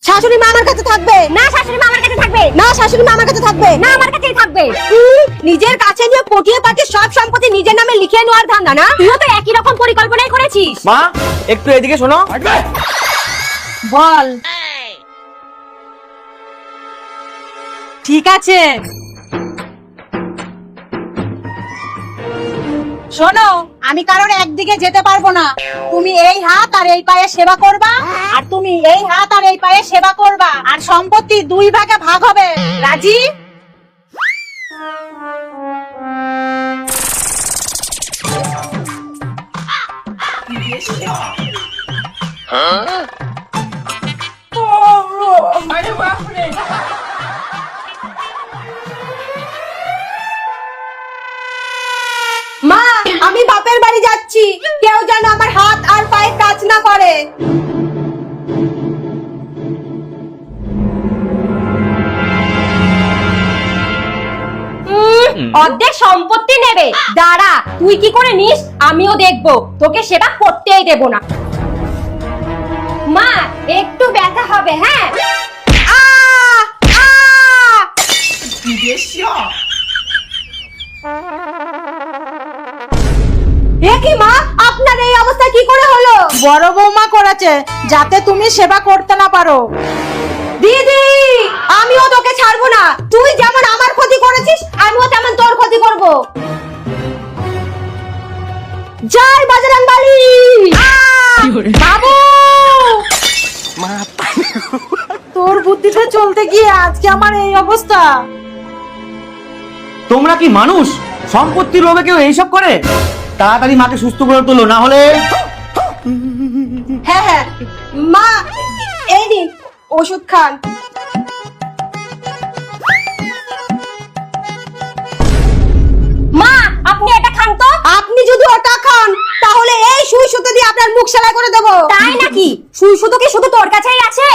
শাশুড়ি মা আমার কাছে থাকবে না, শাশুড়ি মা আমার কাছে থাকবে না, শাশুড়ি মা আমার কাছে থাকবে না, আমার কাছেই থাকবে। নিজের কাছে নিয়ে পটিয়ে পাটিয়ে সব সম্পত্তি নিজের নামে লিখিয়ে নেওয়ার ধান্দা না? তুইও তো একই রকম পরিকল্পনাই করেছিস। মা একটু এদিকে শোনো। বল। ঠিক আছে, শোনো, আমি কারোর একদিকে যেতে পারবো না। তুমি এই হাত আর এই পায়ে সেবা করবা, আর তুমি এই হাত আর এই পায়ে সেবা করবা, আর সম্পত্তি 2 ভাগে ভাগ হবে। রাজি? মা, আমি বাপের বাড়ি যাচ্ছি, কেউ যেন আমার হাত আর পায়ে টাচ না করে। অর্ধেক সম্পত্তি নেবে, দাঁড়া তুই কি করে নিস আমিও দেখবো, তোকে সেটা করতেই দেব না। মা একটু ব্যথা হবে, হ্যাঁ? এ কি মা, আপনার এই অবস্থা কি করে হলো? বড় বৌমা করেছে, যাতে তুমি সেবা করতে না পারো। দিদি, আমিও তোকে ছাড়বো না। তুই যেমন আমার ক্ষতি করেছিস, আমিও তেমন তোর ক্ষতি করব। জয় বজরংবলী। বাবু, তোর বুদ্ধিটা চলতে গিয়ে আজকে আমার এই অবস্থা। তোমরা কি মানুষ? সম্পত্তির লোভে কেউ এইসব করে? তাড়াতাড়ি মাকে সুস্থ করে তোলো, না হলে। হ্যাঁ হ্যাঁ মা, এই নিন ওষুধ খান। মা আপনি এটা খান তো। আপনি যদি ওটা খান, তাহলে এই সুই সুতো দিয়ে আপনার মুখ সেলাই করে দেবো। তাই নাকি? সুই সুতো কি শুধু তোর কাছেই আছে?